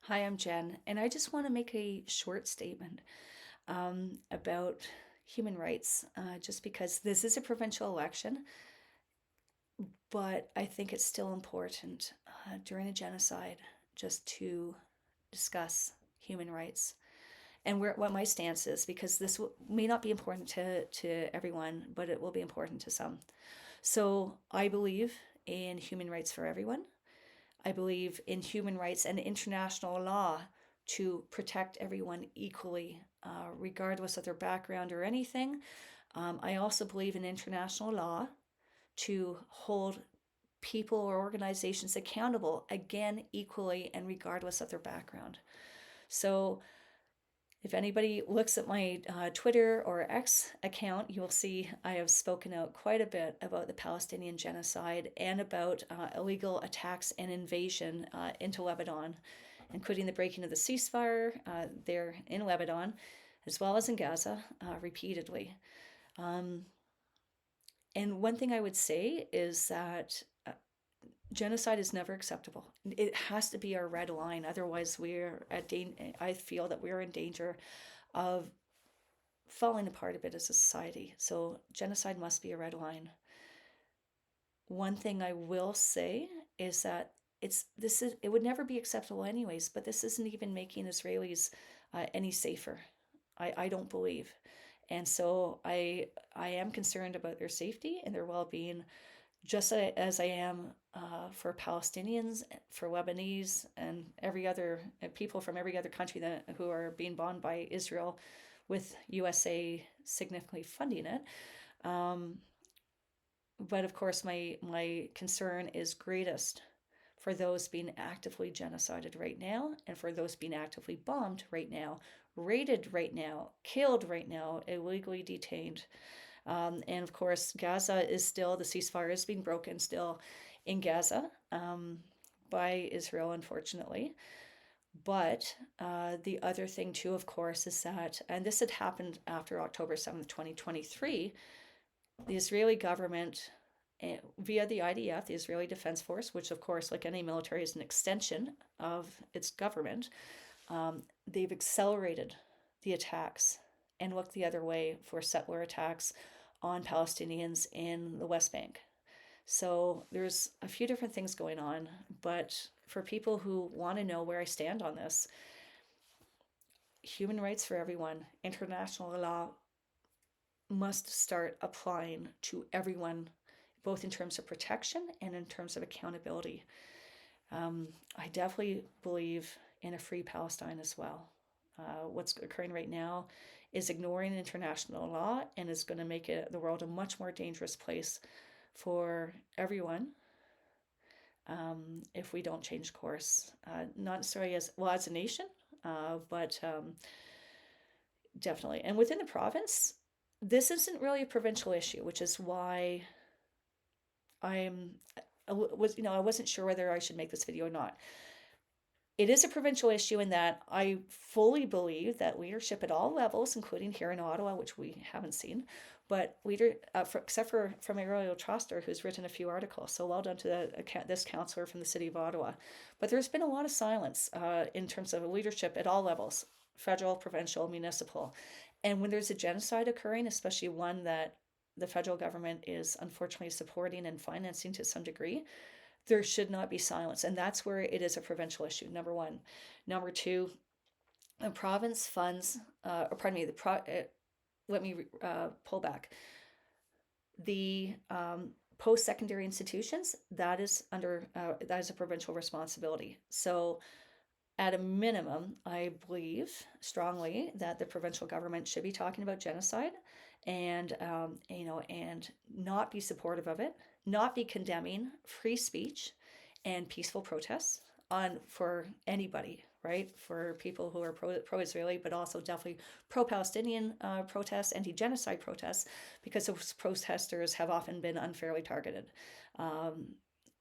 Hi, I'm Jen, and I just want to make a short statement about human rights, just because this is a provincial election, but I think it's still important during a genocide just to discuss human rights and what my stance is, because may not be important to everyone, but it will be important to some. So I believe in human rights for everyone. I believe in human rights and international law to protect everyone equally, regardless of their background or anything. I also believe in international law to hold people or organizations accountable, again, equally and regardless of their background. So, if anybody looks at my Twitter or X account, you'll see I have spoken out quite a bit about the Palestinian genocide and about illegal attacks and invasion into Lebanon, including the breaking of the ceasefire there in Lebanon, as well as in Gaza, repeatedly. Um, and one thing I would say is that genocide is never acceptable. It has to be our red line. Otherwise, I feel that we're in danger of falling apart a bit as a society. So genocide must be a red line. One thing I will say is that it would never be acceptable anyways, but this isn't even making Israelis any safer. I don't believe. And so I am concerned about their safety and their well-being, just as I am for Palestinians, for Lebanese, and every other people from every other country who are being bombed by Israel, with USA significantly funding it. Um, but of course, my concern is greatest for those being actively genocided right now, and for those being actively bombed right now, raided right now, killed right now, illegally detained. And of course, Gaza is still, the ceasefire is being broken still in Gaza by Israel, unfortunately. But the other thing, too, of course, is that, and this had happened after October 7th, 2023, the Israeli government, via the IDF, the Israeli Defense Force, which, of course, like any military, is an extension of its government, they've accelerated the attacks and looked the other way for settler attacks on Palestinians in the West Bank. So there's a few different things going on, but for people who want to know where I stand on this, human rights for everyone, international law must start applying to everyone, both in terms of protection and in terms of accountability. I definitely believe in a free Palestine as well. What's occurring right now is ignoring international law and is going to make the world a much more dangerous place for everyone if we don't change course. Not necessarily as a nation, but definitely. And within the province, this isn't really a provincial issue, which is why I'm I wasn't sure whether I should make this video or not. It is a provincial issue in that I fully believe that leadership at all levels, including here in Ottawa, which we haven't seen, but except for from Ariel Troster, who's written a few articles. So well done to this councillor from the city of Ottawa. But there's been a lot of silence in terms of leadership at all levels, federal, provincial, municipal. And when there's a genocide occurring, especially one that the federal government is unfortunately supporting and financing to some degree, there should not be silence. And that's where it is a provincial issue, number one. Number two, the province funds, or pardon me, let me pull back. The post-secondary institutions, that is a provincial responsibility. So at a minimum, I believe strongly that the provincial government should be talking about genocide, and and not be supportive of it, not be condemning free speech and peaceful protests on for anybody, right? For people who are pro-Israeli, but also definitely pro-Palestinian protests, anti-genocide protests, because those protesters have often been unfairly targeted. Um,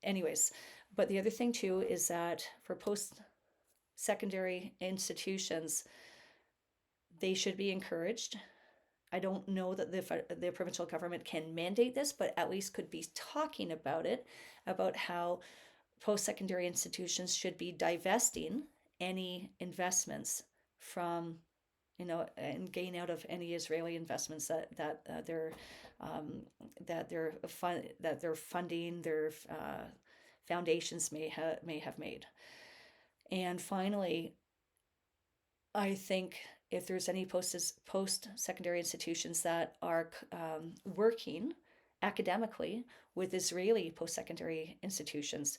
anyways, but the other thing too is that for post-secondary institutions, they should be encouraged. I don't know that the provincial government can mandate this, but at least could be talking about it, about how post-secondary institutions should be divesting any investments from, and gain out of any Israeli investments um, that they're funding, their foundations may have made. And finally, I think if there's any post-secondary institutions that are working academically with Israeli post-secondary institutions,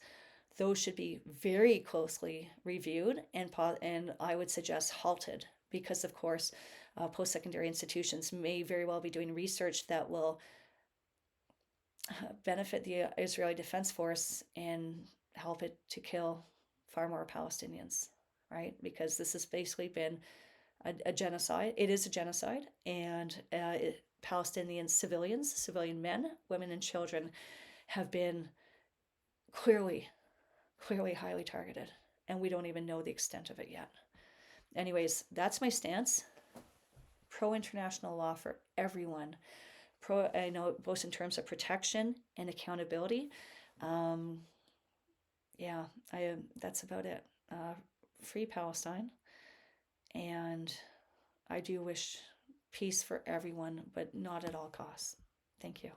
those should be very closely reviewed and I would suggest halted, because of course post-secondary institutions may very well be doing research that will benefit the Israeli Defense Force and help it to kill far more Palestinians, right? Because this has basically been a genocide. It is a genocide, and Palestinian civilian men, women, and children have been clearly, clearly highly targeted, and we don't even know the extent of it yet. Anyways, that's my stance. Pro international law for everyone. I know both in terms of protection and accountability. Um, yeah, that's about it. Free Palestine, and I do wish peace for everyone, but not at all costs. Thank you.